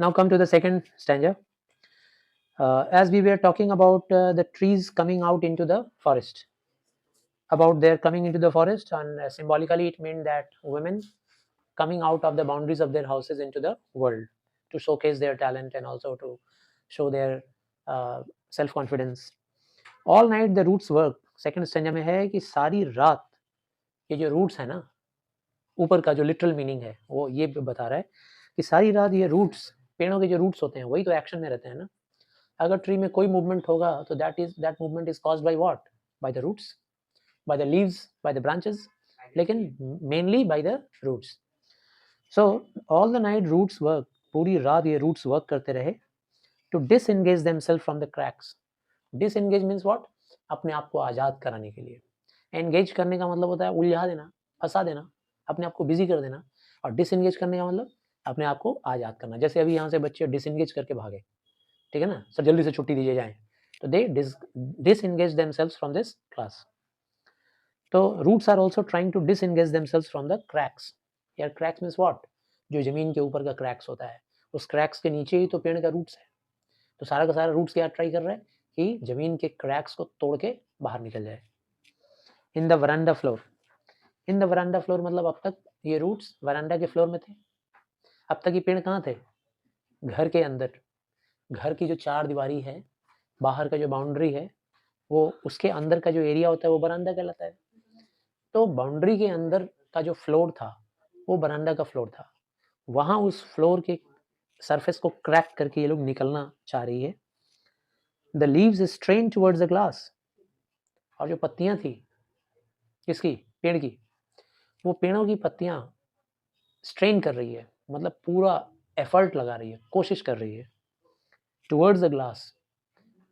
Now come to the second stanza. As we were talking about the trees coming out into the forest, about their coming into the forest, and symbolically it meant that women coming out of the boundaries of their houses into the world to showcase their talent and also to show their self confidence. All night the roots work. Second stanza में है कि सारी रात ये जो roots है ना, ऊपर का जो लिटरल मीनिंग है वो ये बता रहा है कि सारी रात ये रूट्स, पेड़ों के जो रूट्स होते हैं वही तो एक्शन में रहते हैं ना. अगर ट्री में कोई मूवमेंट होगा तो that movement is caused by what, by the roots, by the leaves, by the branches, लेकिन mainly by the roots. So all the night roots work, पूरी रात ये रूट्स वर्क करते रहे to disengage themselves from the cracks. Disengage means what, अपने आप को आज़ाद कराने के लिए. एंगेज करने का मतलब होता है उलझा देना, फंसा देना, अपने आप को बिजी कर देना. और डिसएंगेज करने का मतलब अपने आप को आज़ाद करना. जैसे अभी यहाँ से बच्चे डिसएंगेज करके भागे, ठीक है ना, सर जल्दी से छुट्टी दीजिए जाएं, तो दे disengage themselves from this class. तो roots are also trying to disengage themselves from the cracks. यार cracks means what, जो जमीन के ऊपर का cracks होता है, उस cracks के नीचे ही तो पेड़ का roots है. तो सारा का सारा roots क्या ट्राई कर रहा है कि जमीन के cracks को तोड़ के बाहर निकल जाए. In the veranda floor, in the veranda floor मतलब अब तक ये रूट्स वरांडा के फ्लोर में थे. अब तक ये पेड़ कहाँ थे, घर के अंदर. घर की जो चार दीवारी है, बाहर का जो बाउंड्री है, वो उसके अंदर का जो एरिया होता है वो बरामदा कहलाता है. तो बाउंड्री के अंदर का जो फ्लोर था वो बरामदा का फ्लोर था. वहां उस फ्लोर के सरफेस को क्रैक करके ये लोग निकलना चाह रही है. The leaves strain towards the glass. और जो पत्तियां थी किसकी, पेड़ की, वो पेड़ों की पत्तियां स्ट्रेन कर रही है, मतलब पूरा एफर्ट लगा रही है, कोशिश कर रही है टुवर्ड्स द ग्लास,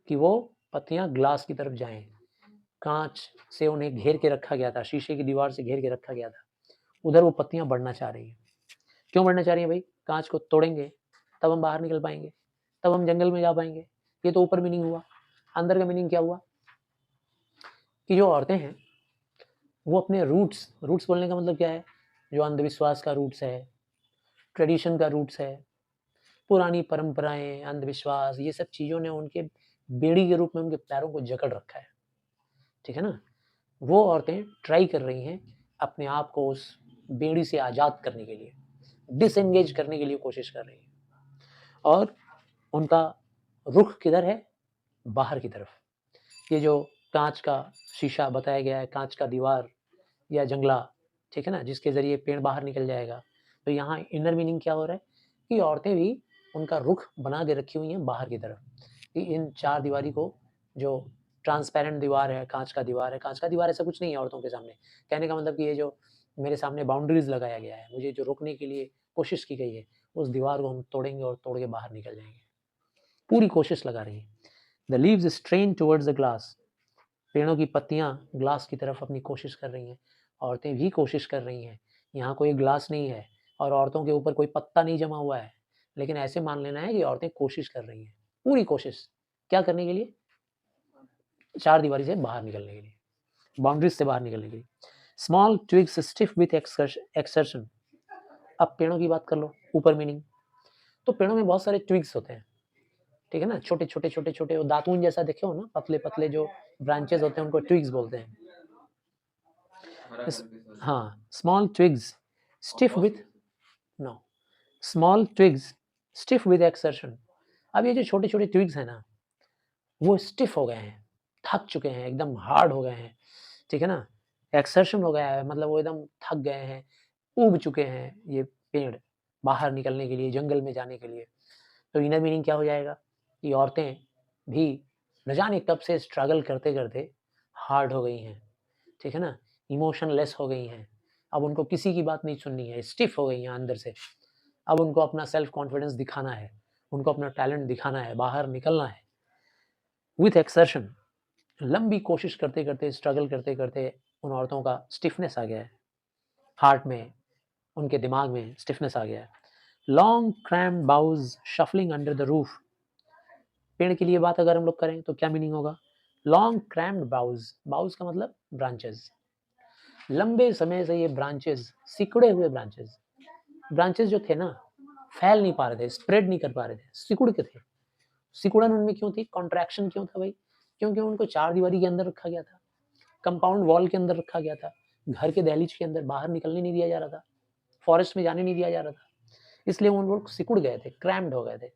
कि वो पत्तियां ग्लास की तरफ जाएं. कांच से उन्हें घेर के रखा गया था, शीशे की दीवार से घेर के रखा गया था, उधर वो पत्तियां बढ़ना चाह रही हैं. क्यों बढ़ना चाह रही हैं भाई, कांच को तोड़ेंगे तब हम बाहर निकल पाएंगे, तब हम जंगल में जा पाएंगे. ये तो ऊपर मीनिंग हुआ. अंदर का मीनिंग क्या हुआ कि जो औरतें हैं वो अपने रूट्स, रूट्स बोलने का मतलब क्या है, जो अंधविश्वास का रूट्स है, ट्रेडिशन का रूट्स है, पुरानी परंपराएं, अंधविश्वास, ये सब चीज़ों ने उनके बेड़ी के रूप में उनके पैरों को जकड़ रखा है, ठीक है ना. वो औरतें ट्राई कर रही हैं अपने आप को उस बेड़ी से आज़ाद करने के लिए, डिसएंगेज करने के लिए कोशिश कर रही हैं. और उनका रुख किधर है, बाहर की तरफ. ये जो कांच का शीशा बताया गया है, कांच का दीवार या जंगला, ठीक है ना, जिसके ज़रिए पेड़ बाहर निकल जाएगा. तो यहाँ इनर मीनिंग क्या हो रहा है कि औरतें भी उनका रुख बना के रखी हुई हैं बाहर की तरफ, कि इन चार दीवारी को, जो ट्रांसपेरेंट दीवार है, कांच का दीवार है, कांच का दीवार ऐसा कुछ नहीं है औरतों के सामने. कहने का मतलब कि ये जो मेरे सामने बाउंड्रीज लगाया गया है, मुझे जो रोकने के लिए कोशिश की गई है, उस दीवार को हम तोड़ेंगे और तोड़ के बाहर निकल जाएंगे. पूरी कोशिश लगा रही है. The leaves strain towards the glass. पेड़ों की पत्तियां ग्लास की तरफ अपनी कोशिश कर रही हैं. औरतें भी कोशिश कर रही हैं. यहाँ कोई ग्लास नहीं है और औरतों के ऊपर कोई पत्ता नहीं जमा हुआ है, लेकिन ऐसे मान लेना है कि औरतें कोशिश कर रही हैं, पूरी कोशिश. क्या करने के लिए, चार दीवारी से बाहर निकलने के लिए, बाउंड्रीज से बाहर निकलने के लिए. Small twigs stiff with exertion. अब पेड़ों की बात कर लो, ऊपर मीनिंग. तो पेड़ों में बहुत सारे ट्विग्स होते हैं, ठीक है ना, छोटे छोटे छोटे छोटे, वो दातून जैसा देखे हो ना, पतले पतले जो ब्रांचेस होते हैं उनको ट्विग्स बोलते हैं. हाँ, small twigs stiff with, no, small twigs stiff with exertion. अब ये जो छोटे छोटे ट्विग्स हैं ना, वो स्टिफ हो गए हैं, थक चुके हैं, एकदम हार्ड हो गए हैं, ठीक है ना. एक्सर्शन हो गया है, मतलब वो एकदम थक गए हैं, ऊब चुके हैं ये पेड़ बाहर निकलने के लिए, जंगल में जाने के लिए. तो इनर मीनिंग क्या हो जाएगा कि औरतें भी न जाने कब से स्ट्रगल करते करते हार्ड हो गई हैं, ठीक है ना, इमोशनलेस हो गई हैं. अब उनको किसी की बात नहीं सुननी है, स्टिफ हो गई हैं अंदर से. अब उनको अपना सेल्फ कॉन्फिडेंस दिखाना है, उनको अपना टैलेंट दिखाना है, बाहर निकलना है. विथ एक्सर्शन, लंबी कोशिश करते करते, स्ट्रगल करते करते उन औरतों का स्टिफनेस आ गया है, हार्ट में, उनके दिमाग में स्टिफनेस आ गया है. Long crammed boughs shuffling under the roof. पेड़ के लिए बात अगर हम लोग करें तो क्या मीनिंग होगा, लॉन्ग क्रैम्ड बाउज, बाउज का मतलब ब्रांचेस. लंबे समय से ये ब्रांचेस, सिकुड़े हुए ब्रांचेस, ब्रांचेस जो थे ना, फैल नहीं पा रहे थे, स्प्रेड नहीं कर पा रहे थे, सिकुड़ के थे। सिकुड़न उनमें क्यों थी, कॉन्ट्रैक्शन क्यों था भाई, क्योंकि उनको चार दीवारी के अंदर रखा गया था, कंपाउंड वॉल के अंदर रखा गया था, घर के दहलीज के अंदर बाहर निकलने नहीं दिया जा रहा था, फॉरेस्ट में जाने नहीं दिया जा रहा था, इसलिए उन लोग सिकुड़ गए थे, क्रैम्ड हो गए थे।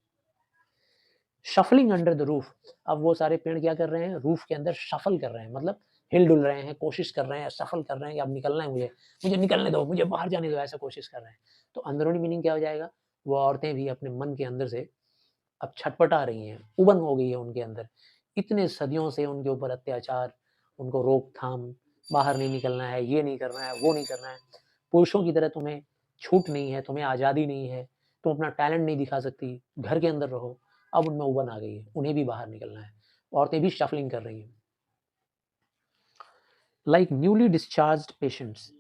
शफलिंग अंडर द रूफ, अब वो सारे पेड़ क्या कर रहे हैं, रूफ के अंदर शफल कर रहे हैं, मतलब हिल डुल रहे हैं, कोशिश कर रहे हैं, सफल कर रहे हैं कि अब निकलना है मुझे, मुझे निकलने दो, मुझे बाहर जाने दो, ऐसा कोशिश कर रहे हैं। तो अंदरूनी मीनिंग क्या हो जाएगा, वो औरतें भी अपने मन के अंदर से अब छटपटा रही हैं, उबन हो गई है उनके अंदर, इतने सदियों से उनके ऊपर अत्याचार, उनको रोकथाम, बाहर नहीं निकलना है, ये नहीं करना है, वो नहीं करना है, पुरुषों की तरह तुम्हें छूट नहीं है, तुम्हें आज़ादी नहीं है, तुम अपना टैलेंट नहीं दिखा सकती, घर के अंदर रहो। अब उनमें उबन आ गई है, उन्हें भी बाहर निकलना है, औरतें भी शफलिंग कर रही हैं। लाइक न्यूली डिस्चार्ज्ड पेशेंट्स,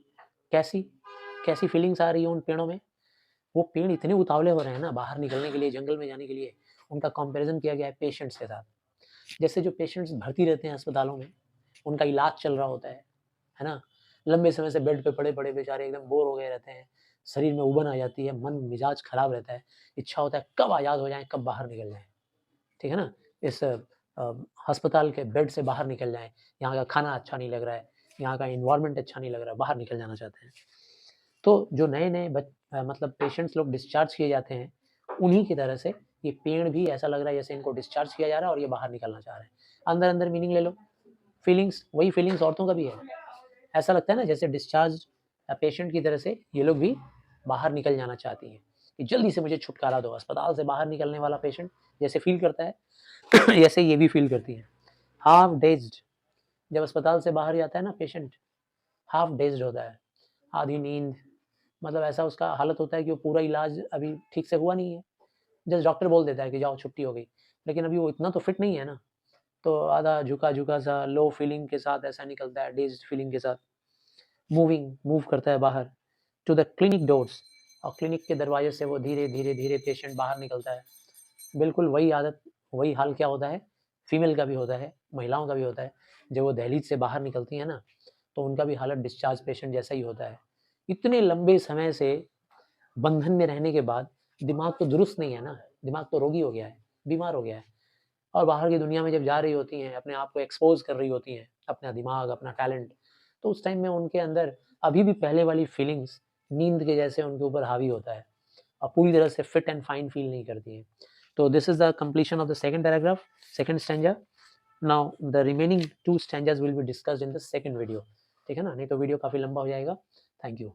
कैसी कैसी फीलिंग्स आ रही है उन पेड़ों में, वो पेड़ इतने उतावले हो रहे हैं ना बाहर निकलने के लिए, जंगल में जाने के लिए, उनका कंपैरिजन किया गया है पेशेंट्स के साथ। जैसे जो पेशेंट्स भर्ती रहते हैं अस्पतालों में, उनका इलाज चल रहा होता है ना, लंबे समय से बेड पे पड़े-पड़े बेचारे एकदम बोर हो गए रहते हैं, शरीर में उबन आ जाती है, मन मिजाज खराब रहता है, इच्छा होता है कब आज़ाद हो जाएँ, कब बाहर निकल जाएँ, ठीक है ना? इस अस्पताल के बेड से बाहर निकल जाएँ, यहाँ का खाना अच्छा नहीं लग रहा है, यहाँ का एनवायरनमेंट अच्छा नहीं लग रहा है, बाहर निकल जाना चाहते हैं। तो जो नए-नए मतलब पेशेंट्स लोग डिस्चार्ज किए जाते हैं, उन्हीं की तरह से ये पेड़ भी ऐसा लग रहा है जैसे इनको डिस्चार्ज किया जा रहा है और ये बाहर निकलना चाह रहे हैं। अंदर-अंदर मीनिंग ले लो, फीलिंग्स वही फीलिंग्स औरतों का भी है। ऐसा लगता है ना जैसे डिस्चार्ज पेशेंट की तरह से ये लोग भी बाहर निकल जाना चाहती हैं, कि जल्दी से मुझे छुटकारा दो। अस्पताल से बाहर निकलने वाला पेशेंट जैसे फ़ील करता है ऐसे ये भी फ़ील करती हैं। हाफ डेज़्ड, जब अस्पताल से बाहर जाता है ना पेशेंट, हाफ डेज़्ड होता है, आधी नींद, मतलब ऐसा उसका हालत होता है कि वो पूरा इलाज अभी ठीक से हुआ नहीं है। जस्ट डॉक्टर बोल देता है कि जाओ छुट्टी हो गई, लेकिन अभी वो इतना तो फिट नहीं है ना, तो आधा झुका-झुका सा लो फीलिंग के साथ ऐसा निकलता है, डेज़्ड फीलिंग के साथ। मूव करता है बाहर टू द क्लिनिक डोर्स, और क्लिनिक के दरवाजे से वो धीरे-धीरे पेशेंट बाहर निकलता है। बिल्कुल वही आदत, वही हाल क्या होता है, फीमेल का भी होता है, महिलाओं का भी होता है। जब वो दहलीज से बाहर निकलती हैं ना, तो उनका भी हालत डिस्चार्ज पेशेंट जैसा ही होता है। इतने लंबे समय से बंधन में रहने के बाद दिमाग तो दुरुस्त नहीं है ना, दिमाग तो रोगी हो गया है, बीमार हो गया है, और बाहर की दुनिया में जब जा रही होती हैं, अपने आप को एक्सपोज़ कर रही होती हैं, अपना दिमाग, अपना टैलेंट, तो उस टाइम में उनके अंदर अभी भी पहले वाली फीलिंग्स नींद के जैसे उनके ऊपर हावी होता है, और पूरी तरह से फिट एंड फाइन फील नहीं करती हैं। तो this is the completion of the second paragraph, second stanza. Now the remaining 2 stanzas will be discussed in the second video, ठीक है ना? नहीं तो वीडियो काफ़ी लंबा हो जाएगा। Thank you.